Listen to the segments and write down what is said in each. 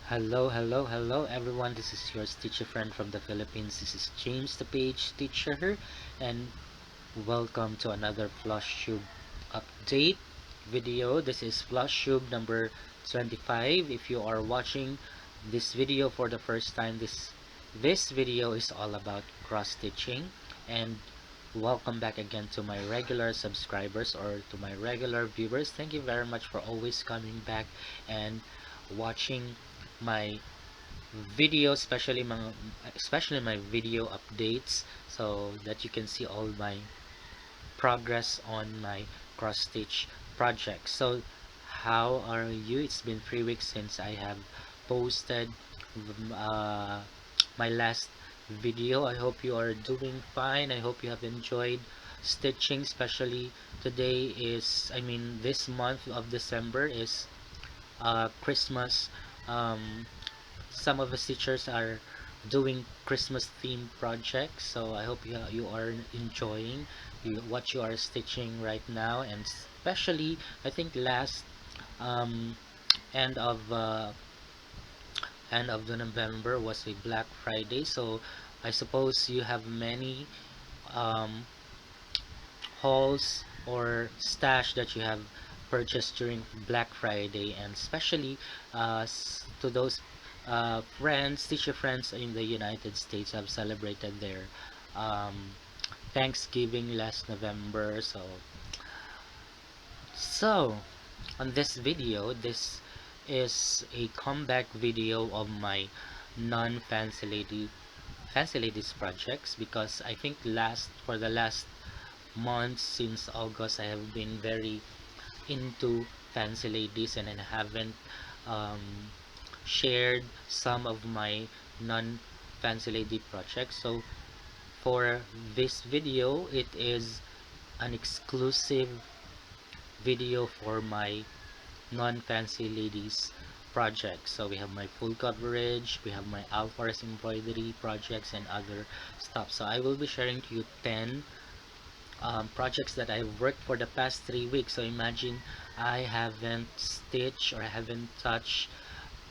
Hello everyone. This is your stitcher friend from the Philippines. This is James the Page Teacher, and welcome to another Flosstube update video. This is Flosstube number 25. If you are watching this video for the first time, this video is all about cross stitching. And welcome back again to my regular subscribers or to my regular viewers. Thank you very much for always coming back and watching my video, especially my video updates, so that you can see all my progress on my cross stitch project. So how are you? It's been 3 weeks since I have posted uh, my last video. I hope you are doing fine. I hope you have enjoyed stitching, especially today is, this month of December is Christmas. Some of the teachers are doing Christmas themed projects, so I hope you are enjoying what you are stitching right now. And especially I think last um, end of uh, end of the November was a Black Friday, so I suppose you have many um, hauls or stash that you have purchased during Black Friday, and especially to those teacher friends in the United States have celebrated their um, Thanksgiving last November. So on this video, this is a comeback video of my non-fancy ladies projects, because I think for the last months since August I have been very into fancy ladies, and I haven't um, shared some of my non fancy lady projects. So for this video, it is an exclusive video for my non fancy ladies projects. So we have my full coverage, we have my Forest Embroidery projects and other stuff. So I will be sharing to you 10 projects that I've worked for the past 3 weeks. So imagine I haven't stitched or I haven't touched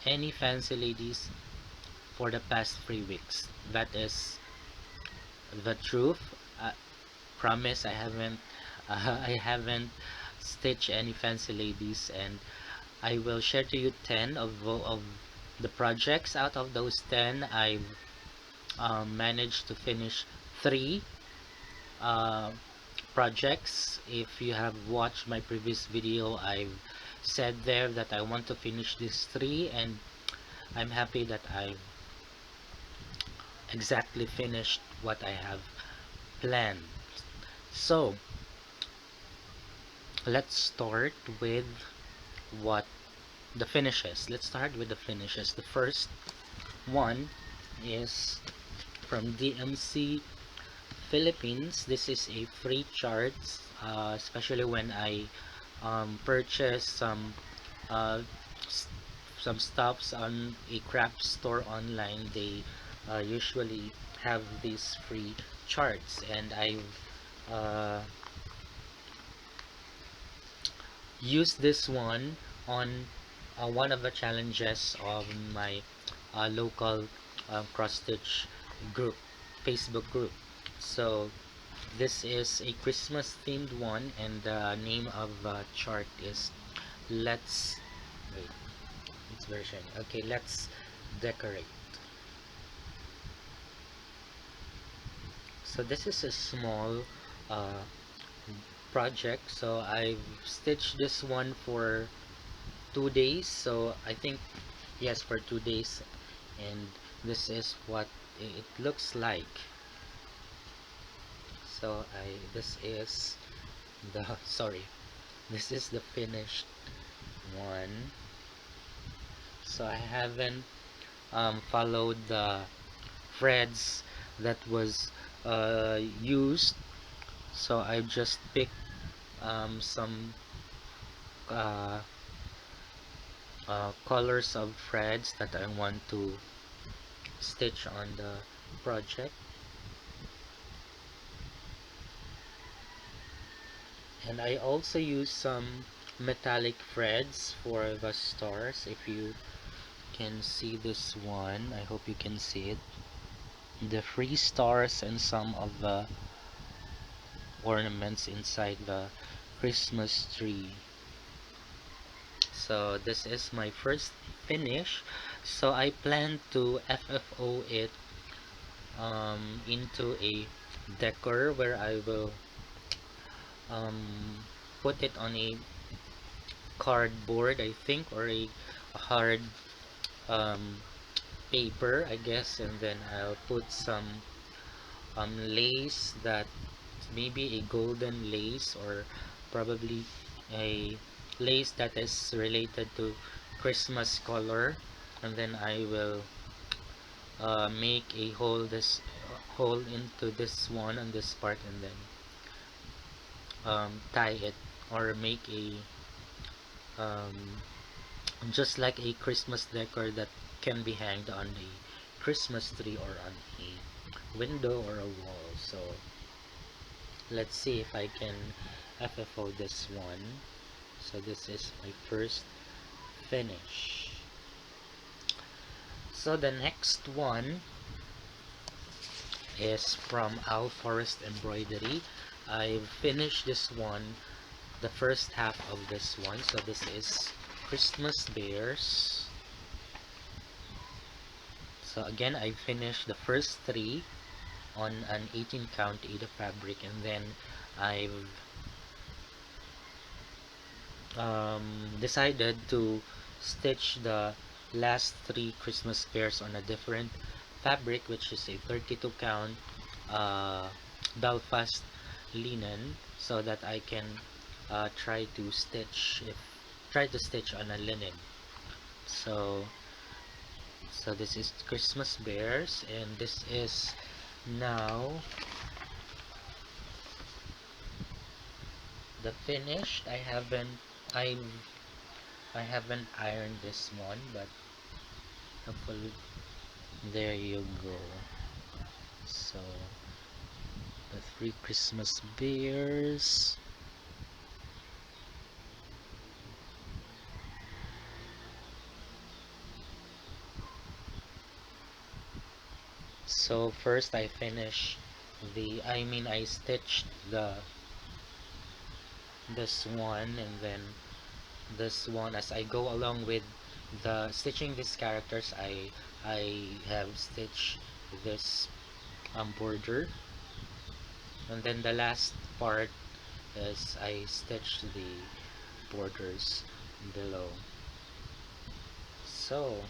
any fancy ladies for the past 3 weeks. That is the truth. I promise I haven't stitched any fancy ladies, and I will share to you 10 of the projects. Out of those 10, I've managed to finish 3 uh, projects. If you have watched my previous video, I've said there that I want to finish these 3, and I'm happy that I've exactly finished what I have planned. So let's start with what the finishes. Let's start with the finishes. The first one is from DMC Philippines. This is a free chart, especially when I purchase uh, some stuffs on a craft store online. They usually have these free charts, and I've uh, used this one on one of the challenges of my local cross stitch group, Facebook group. So this is a Christmas themed one, and the name of the chart is let's wait, it's very shiny. Okay, let's decorate. So this is a small uh, project. So I've stitched this one for 2 days. So I think, yes, for 2 days, and this is what it looks like. So this is the sorry, this is the finished one. So I haven't followed the threads that was used, so I just picked some uh, colors of threads that I want to stitch on the project. And I also use some metallic threads for the stars. If you can see this one. I hope you can see it. The three stars and some of the ornaments inside the Christmas tree. So this is my first finish. So I plan to FFO it into a decor where I will put it on a cardboard, I think, or a hard um, paper, I guess, and then I'll put some lace, that maybe a golden lace, or probably a lace that is related to Christmas color, and then I will make a hole into this one on this part, and then tie it, or make a um, just like a Christmas decor that can be hanged on a Christmas tree or on a window or a wall. So let's see if I can FFO this one. So this is my first finish. So the next one is from our Forest Embroidery. I've finished this one, the first half of this one. So this is Christmas bears. So again, I finished the first three on an 18 count Ada fabric, and then I've decided to stitch the last three Christmas bears on a different fabric, which is a 32 count Belfast linen, so that I can try to stitch on a linen. So this is Christmas bears, and this is now the finished. I I haven't ironed this one, but hopefully there you go. So the three Christmas bears. So first I stitched this one, and then this one. As I go along with the stitching these characters, I have stitched this border, and then the last part is I stitched the borders below. So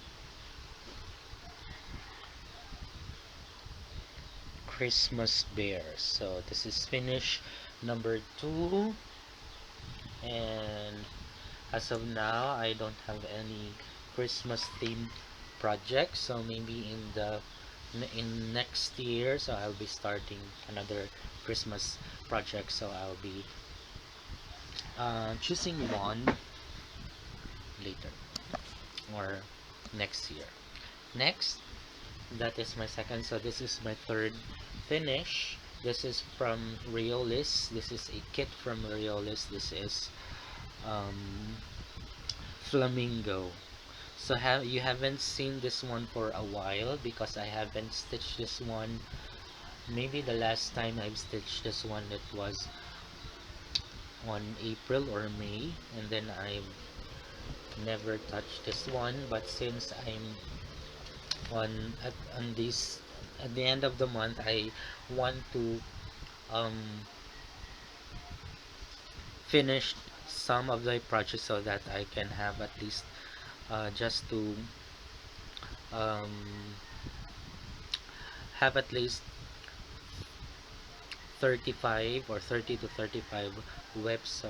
Christmas bears. So this is finish number 2, and as of now I don't have any Christmas themed projects, so maybe in next year, so I'll be starting another Christmas project, so I'll be choosing one later or next year. Next, that is my second. So this is my third finish. This is from Riolis. This is a kit from Riolis. This is Flamingo. So you haven't seen this one for a while, because I haven't stitched this one. Maybe the last time I've stitched this one, it was on April or May, and then I've never touched this one. But since I'm on this at the end of the month, I want to finish some of the projects, so that I can have at least just to um, have at least 35 or 30 to 35 whips. So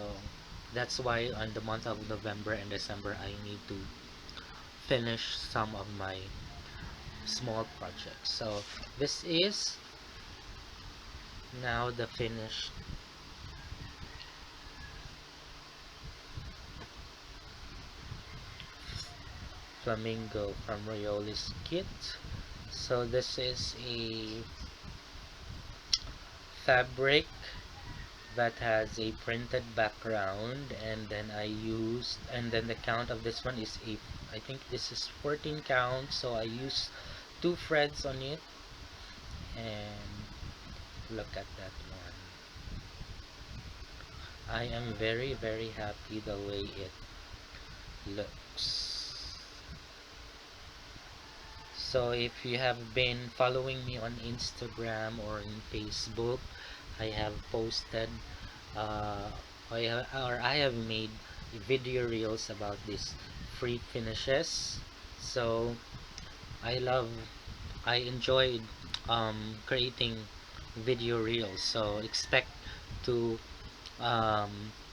that's why on the month of November and December, I need to finish some of my small projects. So this is now the finished Flamingo from Riolis kit. So this is a fabric that has a printed background, and then and then the count of this one is I think this is 14 count, so I use two threads on it, and look at that one. I am very happy the way it looks. So if you have been following me on Instagram or in Facebook, I have posted uh, I have made video reels about these free finishes. So I love I enjoyed creating video reels, so expect to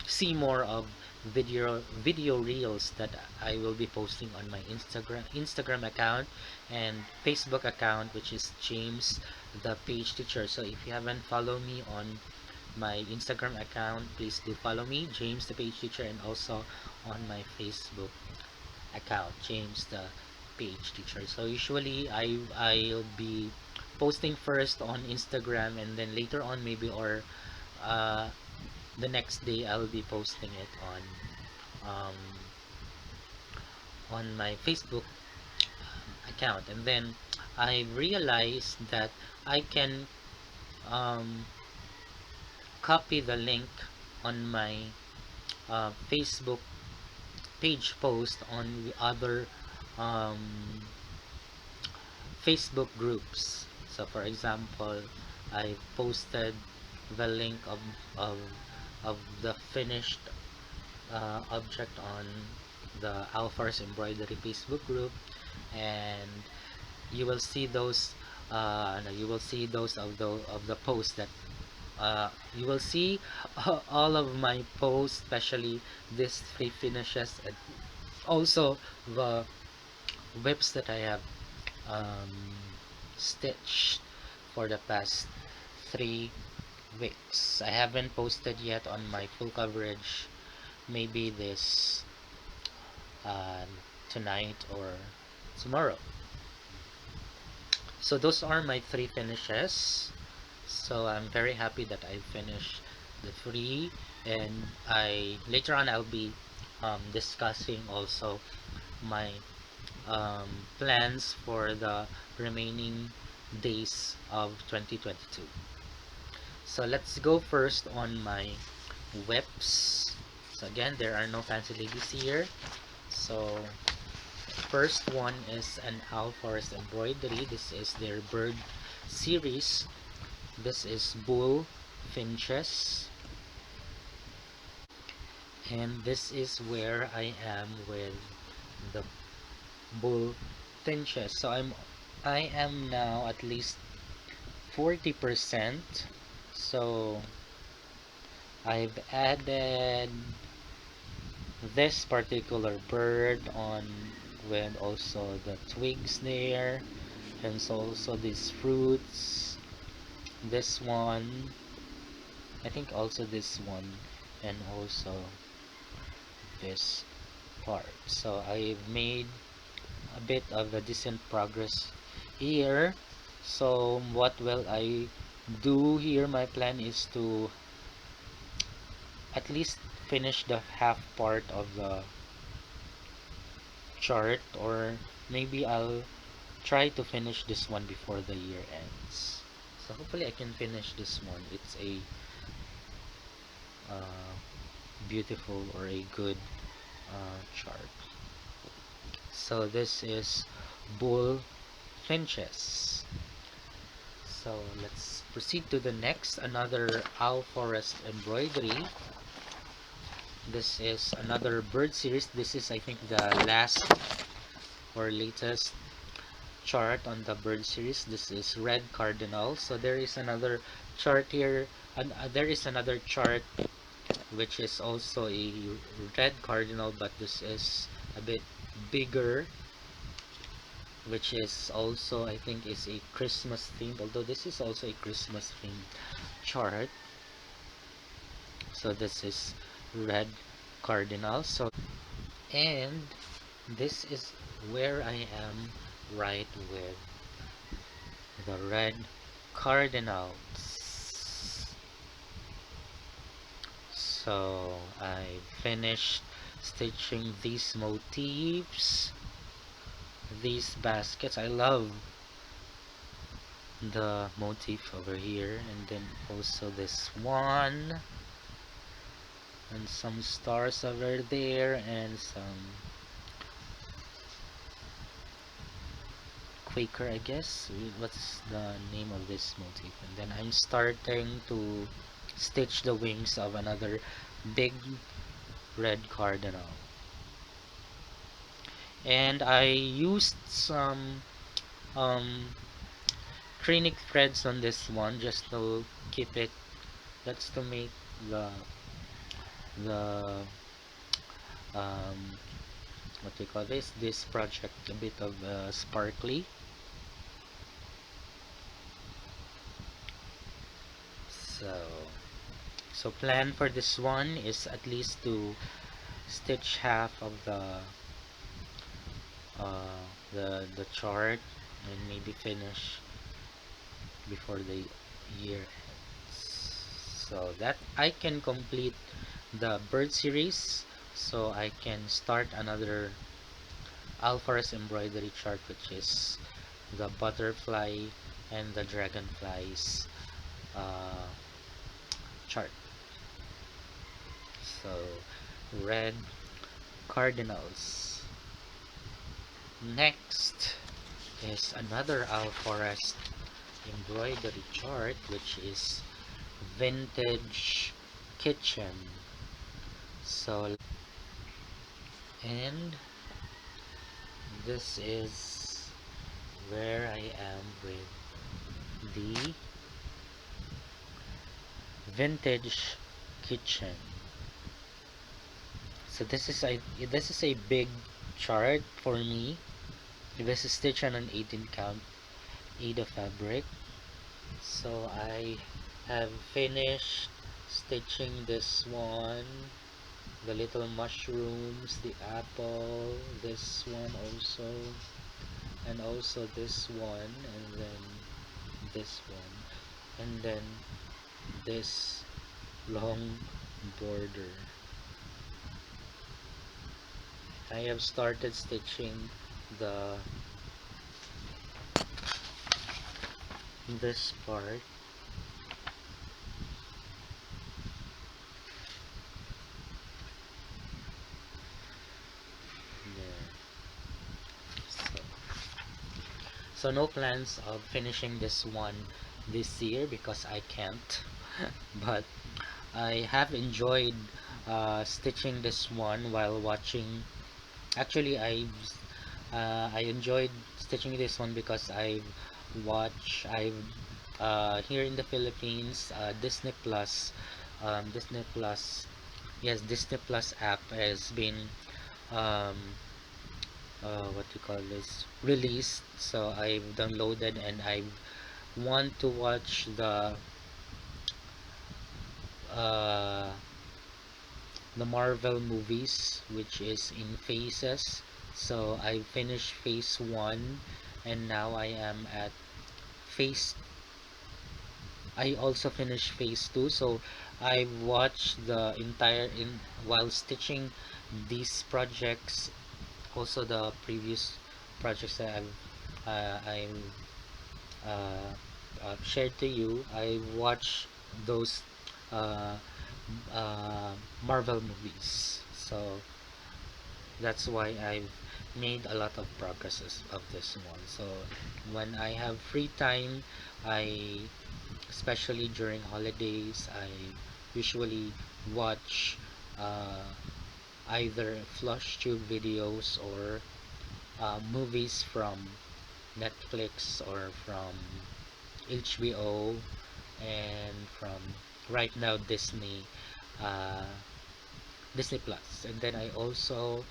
see more of video reels that I will be posting on my Instagram account and Facebook account, which is James the Page Teacher. So if you haven't followed me on my Instagram account, please do follow me, James the Page Teacher, and also on my Facebook account, James the Page Teacher. So usually I'll be posting first on Instagram, and then later on maybe, or uh, the next day, I'll be posting it um, on my Facebook account. And then I realized that I can um, copy the link on my Facebook page post on the other um, Facebook groups. So for example, I posted the link of, of the finished object on the Forest Embroidery Facebook group, and you will see those no, you will see those of the posts that you will see all of my posts, especially these three finishes, and also the whips that I have um, stitched for the past 3 weeks. I haven't posted yet on my full coverage, maybe this uh, tonight or tomorrow. So those are my three finishes. So I'm very happy that I finished the three, and I later on I'll be discussing also my plans for the remaining days of 2022. So let's go first on my whips. So again, there are no fancy ladies here. So first one is an Forest Embroidery. This is their bird series. This is Bullfinches, and this is where I am with the Bullfinches. So I am now at least 40%. So I've added this particular bird on, with also the twigs there, and so also these fruits, this one, I think also this one, and also this part. So I've made a bit of a decent progress here. So what will I do here? My plan is to at least finish the half part of the chart, or maybe I'll try to finish this one before the year ends. So hopefully I can finish this one. It's a uh, beautiful or a good chart. So this is Bullfinches. So let's proceed to the next, another Forest Embroidery. This is another bird series. This is, I think, the last or latest chart on the bird series. This is red cardinal. So there is another chart here, and there is another chart which is also a red cardinal, but this is a bit bigger, which is also, I think, is a Christmas theme, although this is also a Christmas themed chart. So this is red cardinal. So, and this is where I am right with the red cardinals. So I finished stitching these motifs, these baskets. I love the motif over here, and then also this one, and some stars over there, and some Quaker, I guess. What's the name of this motif? And then I'm starting to stitch the wings of another big red cardinal. And I used some um, acrylic threads on this one just to keep it. That's to make the the what do you call this project a bit of sparkly. So plan for this one is at least to stitch half of the chart and maybe finish before the year ends, so that I can complete the bird series, so I can start another Forest Embroidery chart, which is the butterfly and the dragonflies uh, chart. So red cardinals. Next is another Forest embroidery chart, which is vintage kitchen. So, and this is where I am with the vintage kitchen. So this is a big chart for me. This is stitched on an 18 count Aida fabric. So I have finished stitching this one, the little mushrooms, the apple, this one also, and also this one, and then this one, and then this long border. I have started stitching the this part. There. So no plans of finishing this one this year because I can't. But I have enjoyed stitching this one while watching. Actually, I enjoyed stitching this one because I've here in the Philippines, Disney Plus, yes, Disney Plus app has been um, what you call this, released. So I've downloaded and I want to watch uh, the Marvel movies, which is in phases. So I finished phase 1 and now I am at phase I also finished phase 2. So I watched the entire in while stitching these projects, also the previous projects that I've uh, shared to you. I watched those uh, Marvel movies, so that's why I've made a lot of progresses of this one. So when I have free time, I especially during holidays, I usually watch uh, either Flosstube videos or movies from Netflix or from HBO and from right now uh, Disney Plus. And then I also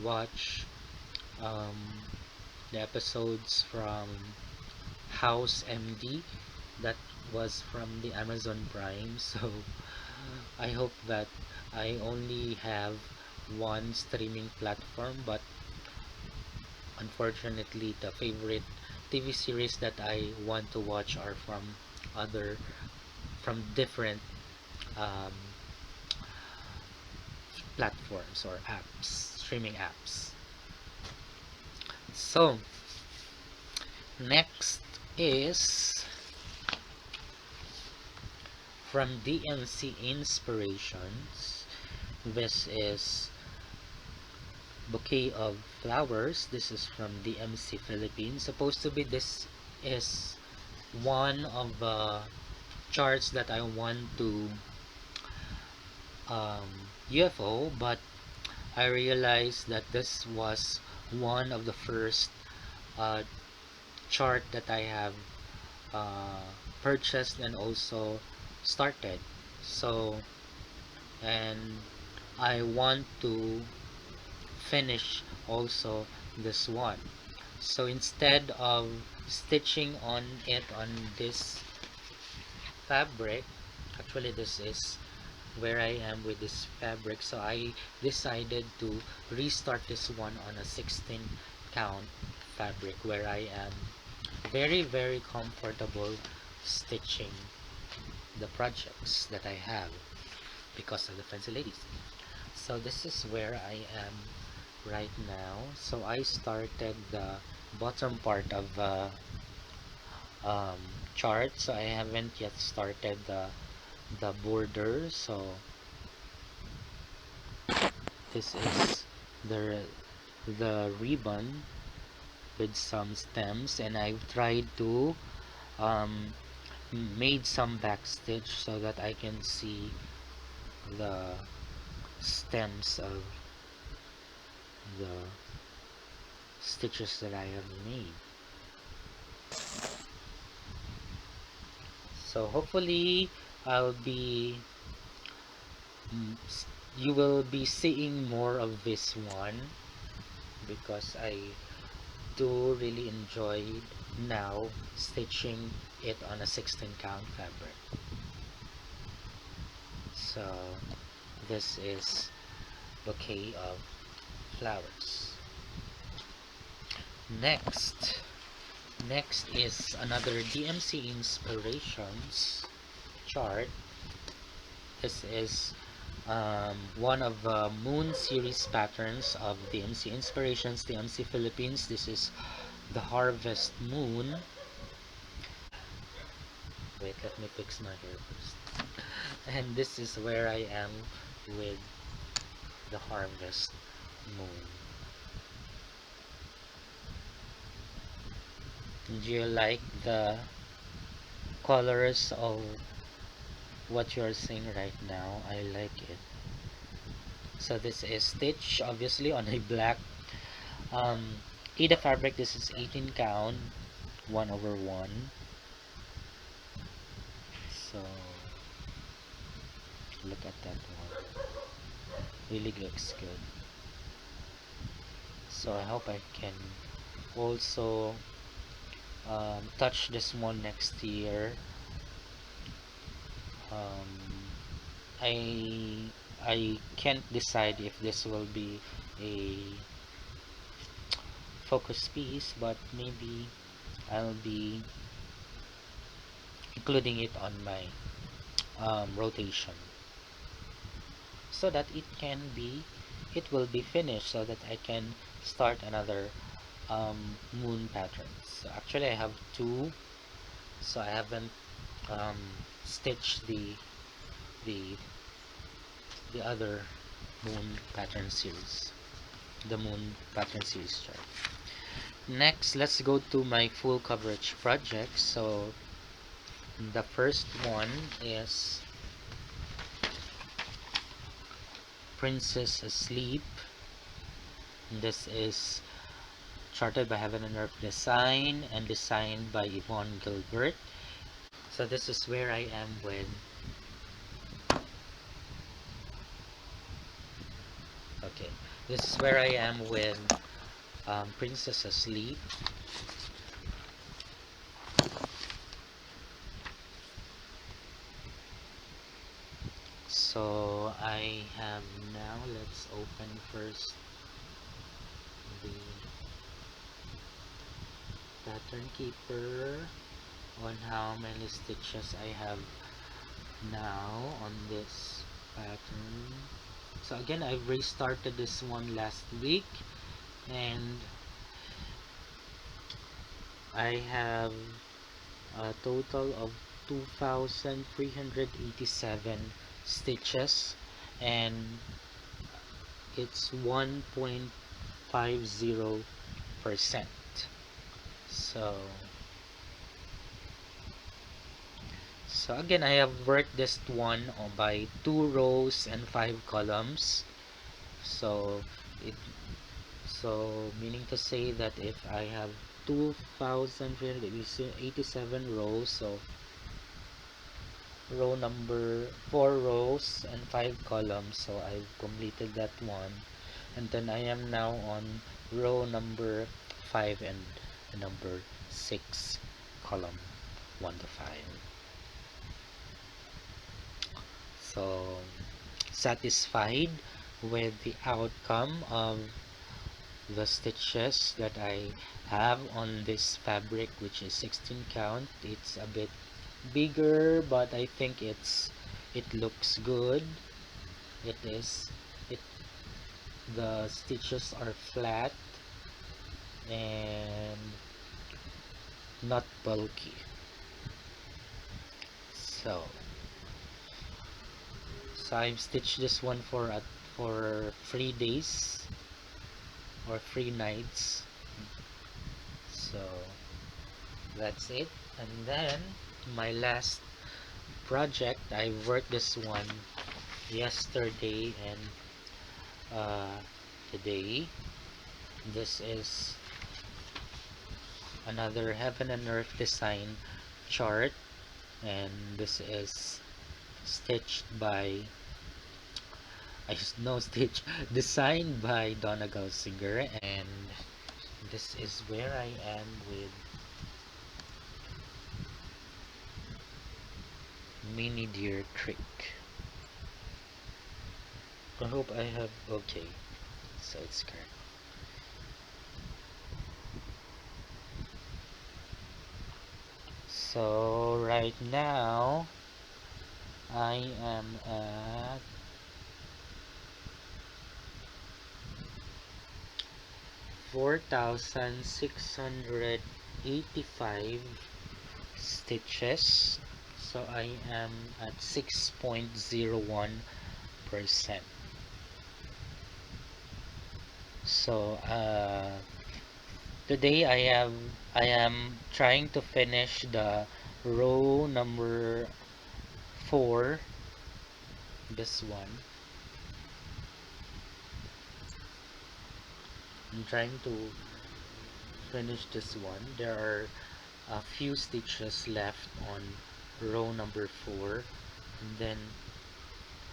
watch um, the episodes from House MD that was from the Amazon Prime. So I hope that I only have one streaming platform, but unfortunately the favorite TV series that I want to watch are from other from different um, platforms or apps, streaming apps. So next is from DMC Inspirations. This is Bouquet of Flowers. This is from DMC Philippines. Supposed to be this is one of the charts that I want to UFO, but I realized that this was one of the first uh, chart that I have purchased and also started. So, and I want to finish also this one. So instead of stitching on it on this fabric, actually this is where I am with this fabric, so I decided to restart this one on a 16 count fabric where I am very comfortable stitching the projects that I have because of the fancy ladies. So this is where I am right now. So I started the bottom part of the chart, so I haven't yet started the border. So this is the ribbon with some stems, and I've tried to um, made some backstitch so that I can see the stems of the stitches that I have made. So hopefully I'll be you will be seeing more of this one because I do really enjoy now stitching it on a 16 count fabric. So this is Bouquet of Flowers. Next is another DMC Inspirations chart. This is one of the Moon series patterns of DMC Inspirations, DMC Philippines. This is the Harvest Moon. Wait, let me fix my hair first. And this is where I am with the Harvest Moon. Do you like the colors of what you're seeing right now? I like it. So this is stitch obviously on a black HAED fabric. This is 18 count 1/1. So look at that one, really looks good. So I hope I can also touch this one next year. I can't decide if this will be a focus piece, but maybe I'll be including it on my rotation so that it will be finished so that I can start another moon patterns. So actually I have two, so I haven't stitched the the other moon pattern series, the moon pattern series chart. Next, let's go to my full coverage projects. So the first one is Princess Asleep. This is charted by Heaven and Earth Design and designed by Yvonne Gilbert. So this is where I am with this is where I am with Princess Asleep. So I have now, let's open first the pattern keeper on how many stitches I have now on this pattern. So again, I restarted this one last week, and I have a total of 2,387 stitches, and it's 1.50%. So again, I have worked this one by 2 rows and 5 columns. So it meaning to say that if I have 2,387 rows, so row number 4 rows and 5 columns, so I've completed that one, and then I am now on row number 5 and number 6, column 1 to 5. So satisfied with the outcome of the stitches that I have on this fabric, which is 16 count. It's a bit bigger, but I think it looks good. It the stitches are flat and not bulky. So I've stitched this one for 3 days or 3 nights. So that's it. And then my last project, I worked this one yesterday and today. This is another heaven and earth design chart, and this is stitched by designed by Donna Galsinger, and this is where I am with Mini Deer Creek. I hope I have okay. So it's correct. So right now I am at 4,685 stitches. So I am at 6.01%. So today I am trying to finish the row number 4, this one. I'm trying to finish this one. There are a few stitches left on row number 4, and then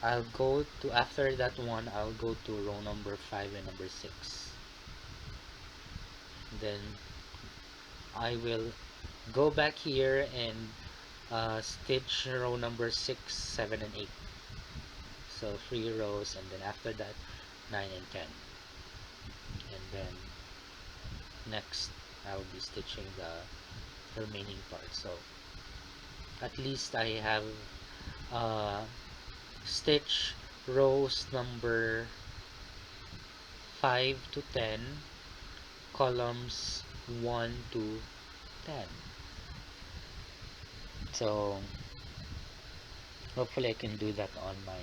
I'll go to, after that one, I'll go to row number 5 and number 6. Then I will go back here and stitch row number 6, 7, and 8. So 3 rows, and then after that 9 and 10. And then next I'll be stitching the remaining part. So at least I have stitch rows number 5 to 10, columns 1 to 10. So hopefully I can do that on my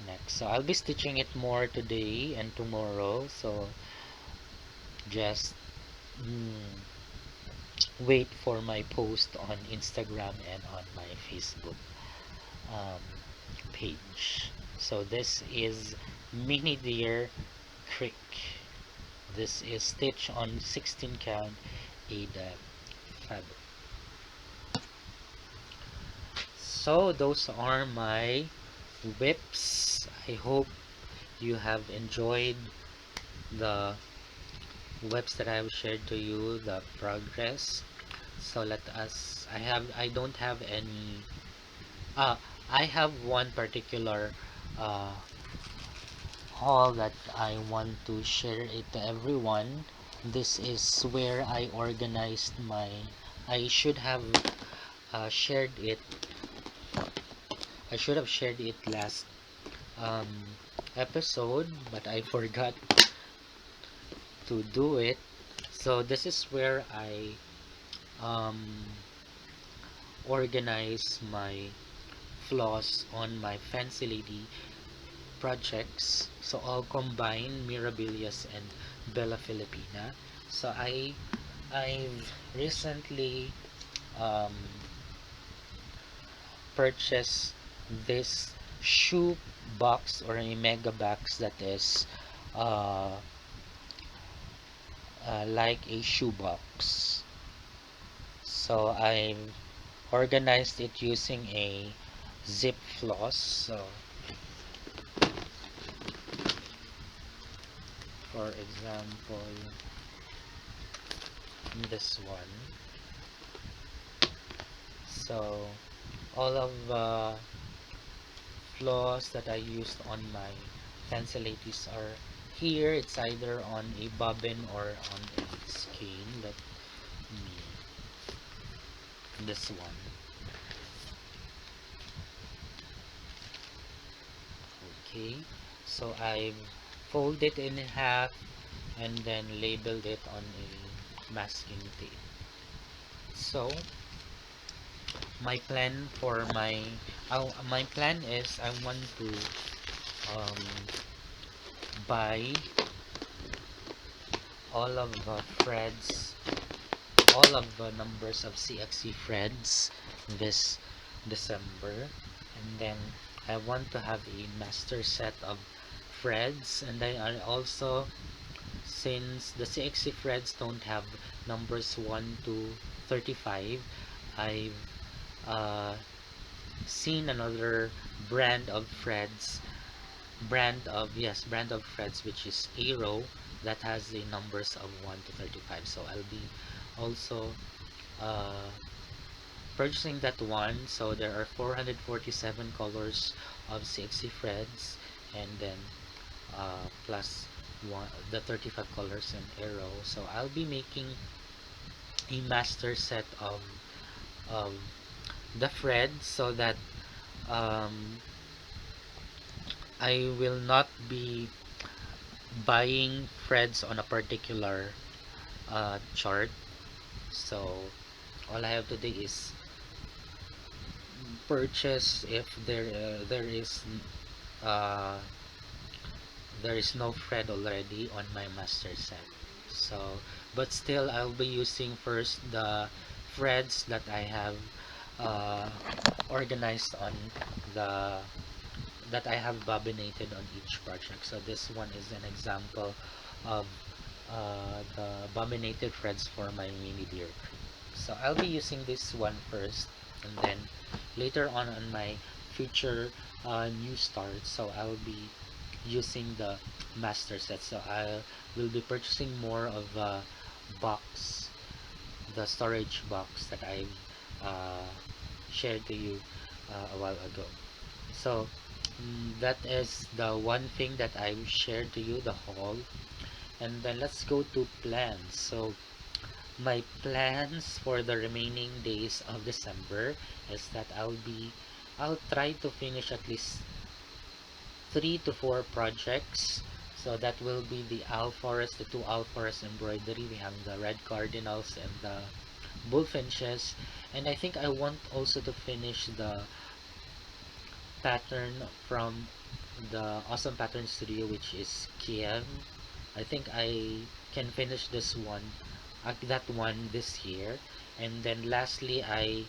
next. So I'll be stitching it more today and tomorrow, so just wait for my post on Instagram and on my Facebook page. So this is Mini Deer Creek. This is stitch on 16 count HAED fabric. So those are my whips. I hope you have enjoyed the whips that I have shared to you, the progress. So I don't have any I have one particular haul that I want to share it to everyone. This is where I organized I should have shared it last episode, but I forgot to do it. So this is where I um, organize my floss on my Fancy Lady projects. So I'll combine Mirabilias and Bella Filipina. So I've recently um, purchased this shoe box or a mega box that is uh, like a shoe box. So I organized it using a zip floss. So for example, this one. So all of the floss that I used on my Fancy Ladies are here. It's either on a bobbin or on a skein. Let me this one. Okay, so I fold it in half and then labeled it on a masking tape. So my plan is I want to um, buy all of the threads, all of the numbers of CXC threads this December, and then I want to have a master set of threads, and I also, since the CXC threads don't have numbers 1 to 35, I've uh, seen another brand of threads, brand of threads, which is Aero, that has the numbers of 1 to 35. So I'll be also uh, purchasing that one. So there are 447 colors of CXC threads, and then plus the 35 colors in Aero. So I'll be making a master set of the threads so that um, I will not be buying threads on a particular chart. So all I have to do is purchase if uh, there is no thread already on my master set. So but still I'll be using first the threads that I have uh, organized on the that I have bobbinated on each project. So this one is an example of the bobbinated threads for my mini Deerk. So I'll be using this one first, and then later on my future new start, so I'll be using the master set. So I will be purchasing more of box, the storage box that I uh, shared to you a while ago. So that is the one thing that I shared to you, the haul. And then let's go to plans. So my plans for the remaining days of December is that I'll try to finish at least 3 to 4 projects. So that will be the the two Forest Embroidery. We have the red Cardinals and the Bullfinches. And I think I want also to finish the pattern from the Awesome Pattern Studio, which is Kiev. I think I can finish that one this year. And then lastly, I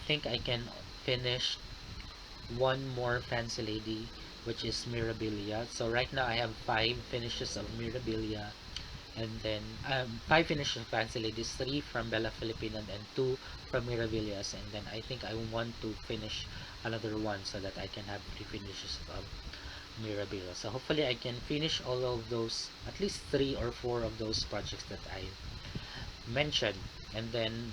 think I can finish one more Fancy Lady, which is Mirabilia. So right now I have 5 finishes of Mirabilia, and then 5 finishes of Fancy Ladies, 3 from Bella Filipina and 2 from Mirabilias. And then I think I want to finish another one so that I can have 3 finishes of Mirabilia. So hopefully I can finish all of those, at least 3 or 4 of those projects that I mentioned. And then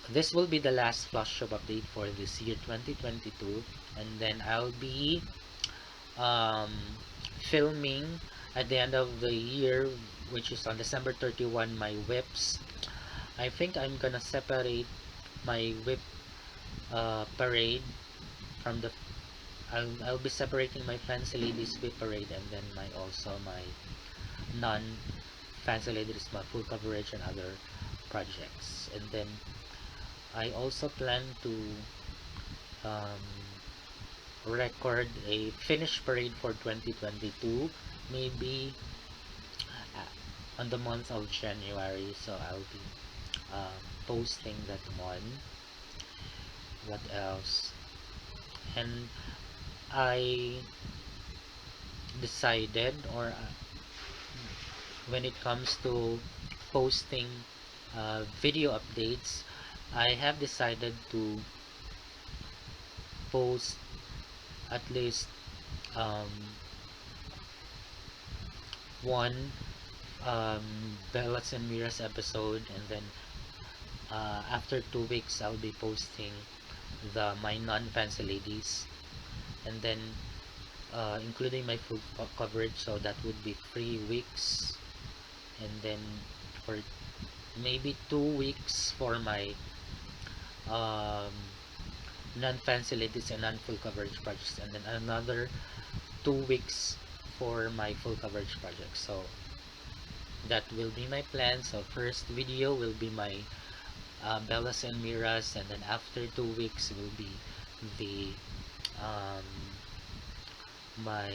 this will be the last Flosstube update for this year 2022, and then I'll be um, filming at the end of the year, which is on December 31, my whips. I think I'm gonna separate my whip parade from the I'll be separating my Fancy Ladies Whip Parade and then my non Fancy Ladies, my full coverage and other projects. And then I also plan to um, record a finished parade for 2022, maybe on the month of January. So I'll be posting that one. What else? And I decided, or when it comes to posting video updates, I have decided to post at least um, one Bellas and Miras episode, and then after 2 weeks I'll be posting the my non-fancy ladies, and then including my full coverage, so that would be 3 weeks, and then for maybe 2 weeks for my um, non-fancy ladies and non-full coverage projects, and then another 2 weeks for my full coverage project. So that will be my plan. So first video will be my Bellas and Miras, and then after 2 weeks will be the um, my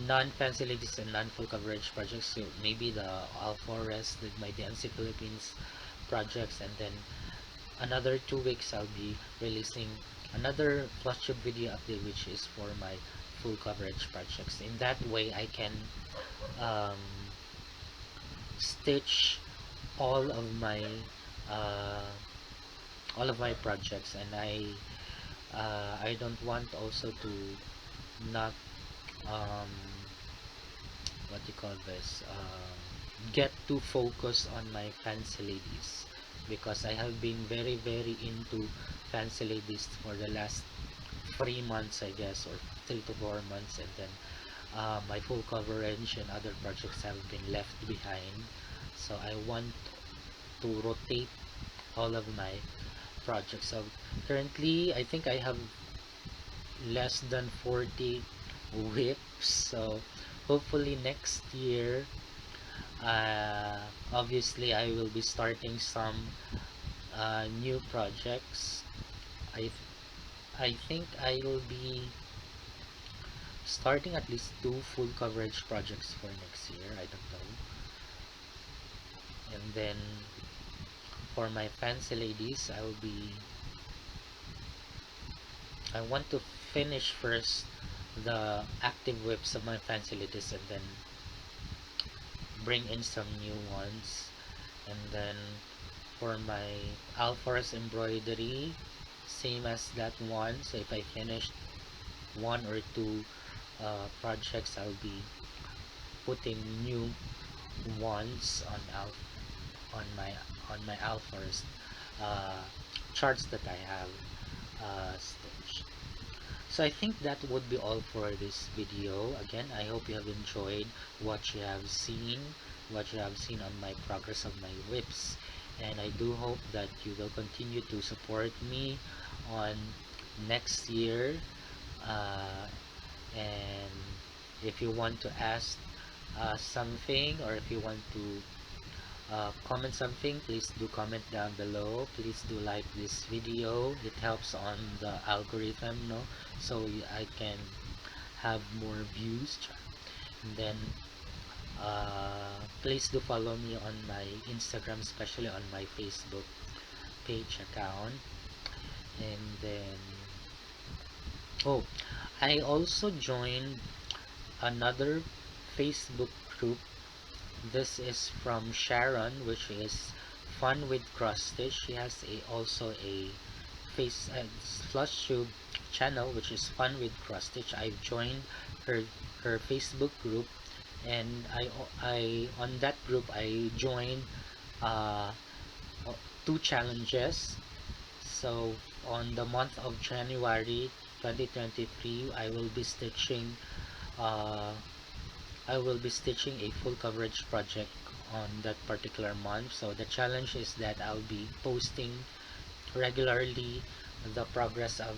non-fancy ladies and non-full coverage projects. So maybe the Forest with my DMC Philippines projects, and then another 2 weeks I'll be releasing another Flosstube video update, which is for my full coverage projects. In that way I can um, stitch all of my uh, all of my projects, and I don't want also to not um, what you call this get too focused on my fancy ladies, because I have been very into fancy ladies for the last 3 months, I guess, or 3 to 4 months, and then my full coverage and other projects have been left behind. So I want to rotate all of my projects. So currently I think I have less than 40 whips. So hopefully next year, obviously I will be starting some new projects. I I think I will be starting at least 2 full coverage projects for next year. I don't know. And then for my fancy ladies, I want to finish first the active whips of my fancy ladies, and then bring in some new ones. And then for my Forest Embroidery, same as that one. So if I finish 1 or 2 projects, I'll be putting new ones on my Forest uh, charts that I have stitched. So I think that would be all for this video. Again, I hope you have enjoyed what you have seen, on my progress of my whips, and I do hope that you will continue to support me on next year. And if you want to ask something, or if you want to comment something, please do comment down below. Please do like this video. It helps on the algorithm, no, so I can have more views. And then please do follow me on my Instagram, especially on my Facebook page account. And then oh, I also joined another Facebook group. This is from Sharon, which is Fun with Cross Stitch. She has also a Flosstube channel, which is Fun with Cross Stitch. I've joined her Facebook group, and I on that group I joined uh, 2 challenges. So on the month of January 2023, uh, I will be stitching a full coverage project on that particular month. So the challenge is that I'll be posting regularly the progress of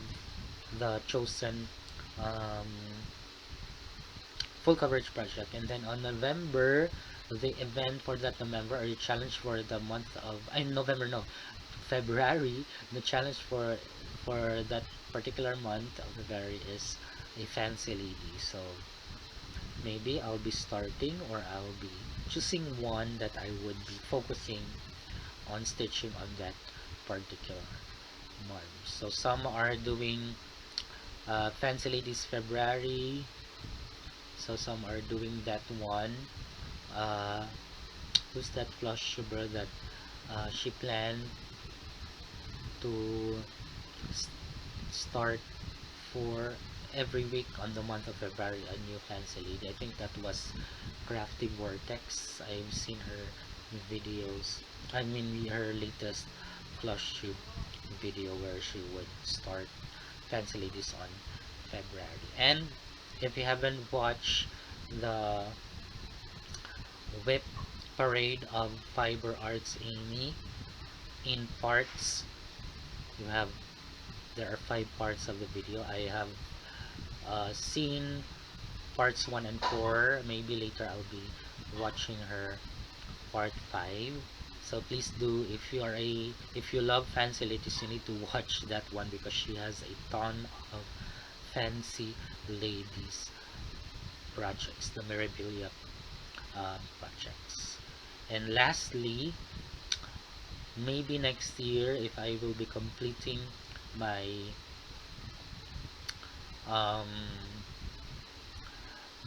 the chosen um, full coverage project. And then on November, the event for that November, or the challenge for the month of November, no, February, the challenge for that particular month of February is a fancy lady. So maybe I'll be starting, or I'll be choosing one that I would be focusing on stitching on that particular month. So some are doing fancy ladies February, so some are doing that one. uh, who's that Flosstuber that she planned to start for every week on the month of February, a new fancy lady. I think that was Crafty Vortex. I've seen her videos. I mean, her latest Flosstube video where she would start fancy ladies on February. And if you haven't watched the whip parade of Fiber Arts Amy in parts, you have there are 5 parts of the video. I have seen parts 1 and 4. Maybe later I'll be watching her part 5. So please do, if you love fancy ladies, you need to watch that one because she has a ton of fancy ladies projects, the Mirabilia projects. And lastly, maybe next year, if I will be completing my um,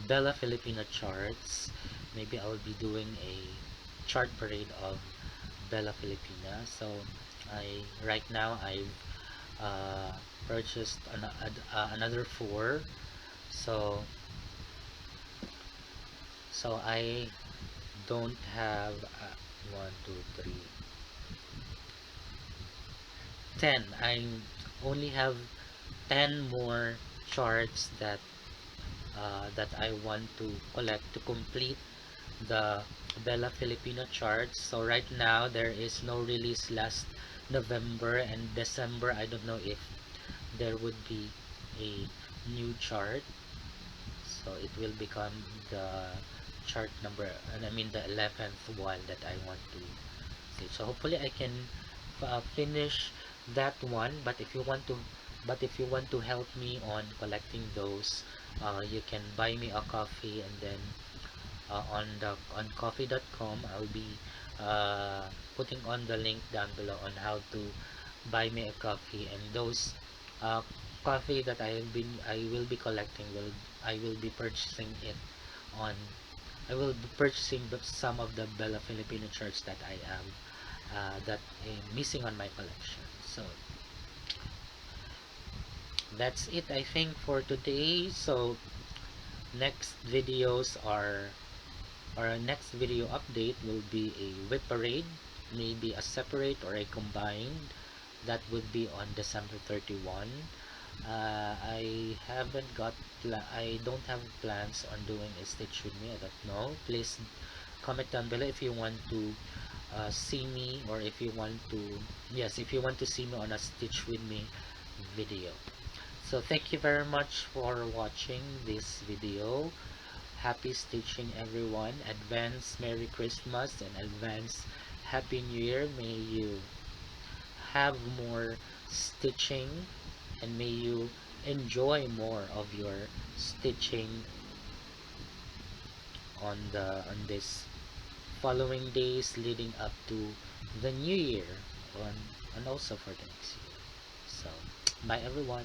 Bella Filipina charts, maybe I'll be doing a chart parade of Bella Filipina. So right now I've purchased another 4. So I don't have 1, 2, 3, 10. I only have 10 more charts that I want to collect to complete the Bella Filipina charts. So right now there is no release last November and December. I don't know if there would be a new chart. So it will become the chart number, and I mean the 11th one that I want to see. So hopefully I can finish that one. But if you want to help me on collecting those, you can buy me a coffee, and then on coffee.com I'll be putting on the link down below on how to buy me a coffee. And those uh, coffee that I will be collecting, I will be purchasing it on I will be purchasing some of the Bella Filipino shirts that I am that missing on my collection. So that's it, I think, for today. So next videos are our next video update will be a whip parade, maybe a separate or a combined. That would be on December 31. I don't have plans on doing a stitch with me. I don't know. Please comment down below if you want to see me, or if you want to, yes, if you want to see me on a stitch with me video. So thank you very much for watching this video. Happy stitching, everyone. Advance Merry Christmas and advance Happy New Year. May you have more stitching, and may you enjoy more of your stitching on this following days leading up to the new year, and also for the next year. So bye everyone.